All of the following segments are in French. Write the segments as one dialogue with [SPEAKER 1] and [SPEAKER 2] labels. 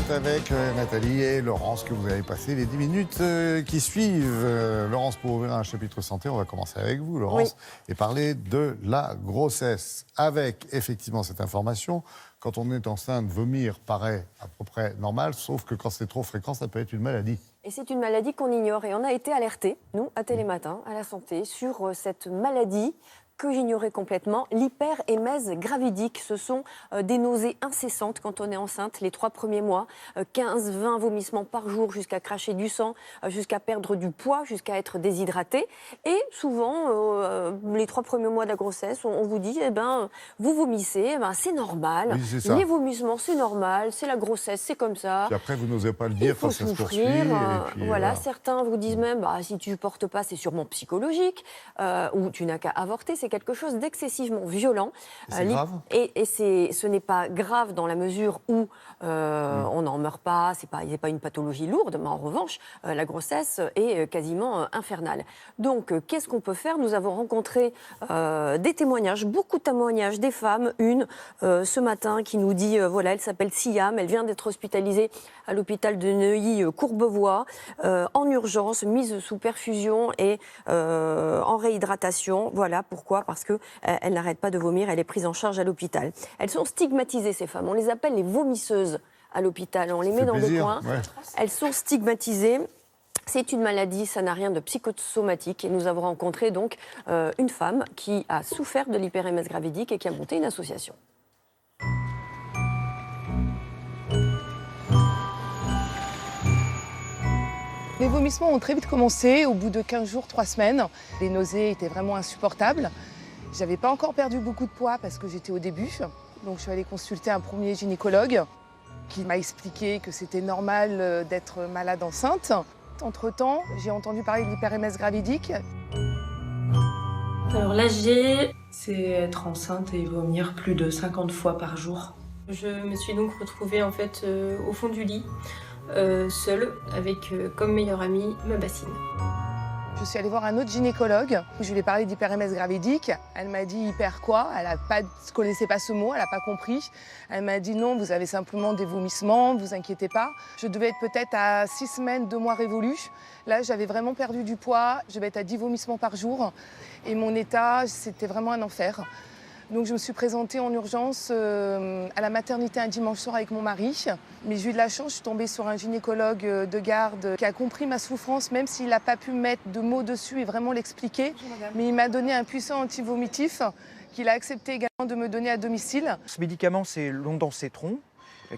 [SPEAKER 1] C'est avec Nathalie et Laurence que vous avez passé les 10 minutes qui suivent. Laurence, pour ouvrir un chapitre santé, on va commencer avec vous, Laurence, et parler de la grossesse. Avec effectivement cette information, quand on est enceinte, vomir paraît à peu près normal, sauf que quand c'est trop fréquent, ça peut être une maladie.
[SPEAKER 2] Et c'est une maladie qu'on ignore. Et on a été alertés, nous, à Télématin, à la santé, sur cette maladie que j'ignorais complètement, l'hyperémèse gravidique. Ce sont des nausées incessantes quand on est enceinte, les 3 premiers mois, 15-20 vomissements par jour, jusqu'à cracher du sang, jusqu'à perdre du poids, jusqu'à être déshydraté. Et souvent, les 3 premiers mois de la grossesse, on vous dit, vous vomissez, c'est normal.
[SPEAKER 1] Oui, c'est ça.
[SPEAKER 2] Les vomissements, c'est normal, c'est la grossesse, c'est comme ça.
[SPEAKER 1] Puis après, vous n'osez pas le dire quand ça se poursuit.
[SPEAKER 2] Voilà, certains vous disent même, si tu ne supportes pas, c'est sûrement psychologique, ou tu n'as qu'à avorter. C'est quelque chose d'excessivement violent.
[SPEAKER 1] C'est grave.
[SPEAKER 2] Et ce n'est pas grave dans la mesure où on n'en meurt pas, il n'y a pas une pathologie lourde, mais en revanche, la grossesse est quasiment infernale. Donc, qu'est-ce qu'on peut faire? Nous avons rencontré des témoignages, beaucoup de témoignages, des femmes, ce matin, qui nous dit, elle s'appelle Siam, elle vient d'être hospitalisée à l'hôpital de Neuilly-Courbevoie, en urgence, mise sous perfusion et en réhydratation. Voilà pourquoi, parce qu'elle n'arrête pas de vomir, elle est prise en charge à l'hôpital. Elles sont stigmatisées, ces femmes, on les appelle les vomisseuses à l'hôpital, on les met dans des coins, elles sont stigmatisées. C'est une maladie, ça n'a rien de psychosomatique. Et nous avons rencontré donc une femme qui a souffert de l'hyperémèse gravidique et qui a monté une association.
[SPEAKER 3] Les vomissements ont très vite commencé, au bout de 15 jours, 3 semaines. Les nausées étaient vraiment insupportables. J'avais pas encore perdu beaucoup de poids parce que j'étais au début. Donc je suis allée consulter un premier gynécologue qui m'a expliqué que c'était normal d'être malade enceinte. Entre-temps, j'ai entendu parler de l'hyperémèse gravidique.
[SPEAKER 4] Alors l'AG, c'est être enceinte et vomir plus de 50 fois par jour. Je me suis donc retrouvée en fait au fond du lit, seule, avec comme meilleure amie ma bassine.
[SPEAKER 3] Je suis allée voir un autre gynécologue. Je lui ai parlé d'hyperémèse gravidique. Elle m'a dit hyper quoi? Elle ne connaissait pas ce mot, elle n'a pas compris. Elle m'a dit non, vous avez simplement des vomissements, ne vous inquiétez pas. Je devais être peut-être à 6 semaines, 2 mois révolus. Là, j'avais vraiment perdu du poids. Je devais être à 10 vomissements par jour. Et mon état, c'était vraiment un enfer. Donc je me suis présentée en urgence à la maternité un dimanche soir avec mon mari. Mais j'ai eu de la chance, je suis tombée sur un gynécologue de garde qui a compris ma souffrance, même s'il n'a pas pu mettre de mots dessus et vraiment l'expliquer. Mais il m'a donné un puissant antivomitif qu'il a accepté également de me donner à domicile.
[SPEAKER 5] Ce médicament, c'est l'ondansetron,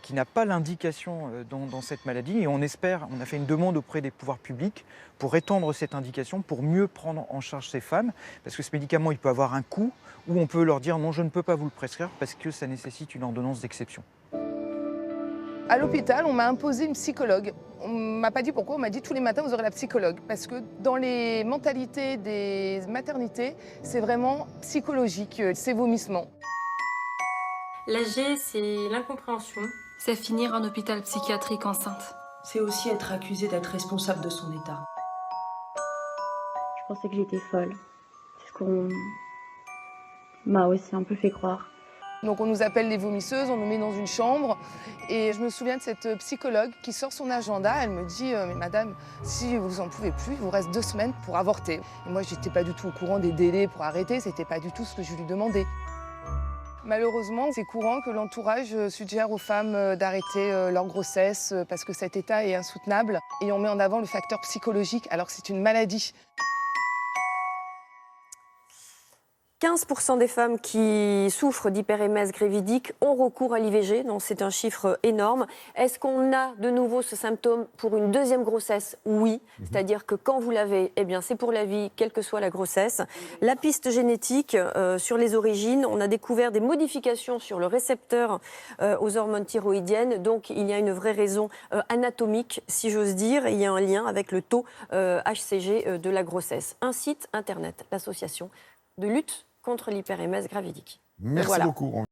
[SPEAKER 5] qui n'a pas l'indication dans cette maladie. Et on a fait une demande auprès des pouvoirs publics pour étendre cette indication, pour mieux prendre en charge ces femmes. Parce que ce médicament, il peut avoir un coût, où on peut leur dire non, je ne peux pas vous le prescrire parce que ça nécessite une ordonnance d'exception.
[SPEAKER 3] À l'hôpital, on m'a imposé une psychologue. On ne m'a pas dit pourquoi, on m'a dit tous les matins vous aurez la psychologue. Parce que dans les mentalités des maternités, c'est vraiment psychologique, ces vomissements.
[SPEAKER 4] L'AG, c'est l'incompréhension.
[SPEAKER 6] C'est finir en hôpital psychiatrique enceinte.
[SPEAKER 7] C'est aussi être accusé d'être responsable de son état.
[SPEAKER 8] Je pensais que j'étais folle. C'est ce qu'on m'a aussi un peu fait croire.
[SPEAKER 3] Donc on nous appelle les vomisseuses, on nous met dans une chambre. Et je me souviens de cette psychologue qui sort son agenda. Elle me dit mais madame, si vous en pouvez plus, il vous reste 2 semaines pour avorter. Et moi, j'étais pas du tout au courant des délais pour arrêter. C'était pas du tout ce que je lui demandais. Malheureusement, c'est courant que l'entourage suggère aux femmes d'arrêter leur grossesse parce que cet état est insoutenable. Et on met en avant le facteur psychologique alors que c'est une maladie.
[SPEAKER 2] 15% des femmes qui souffrent d'hyperémèse gravidique ont recours à l'IVG, donc c'est un chiffre énorme. Est-ce qu'on a de nouveau ce symptôme pour une deuxième grossesse? Oui, c'est-à-dire que quand vous l'avez, c'est pour la vie, quelle que soit la grossesse. La piste génétique sur les origines, on a découvert des modifications sur le récepteur aux hormones thyroïdiennes, donc il y a une vraie raison anatomique, si j'ose dire, et il y a un lien avec le taux HCG de la grossesse. Un site internet, l'association de lutte contre l'hyperémèse gravidique.
[SPEAKER 1] Merci beaucoup.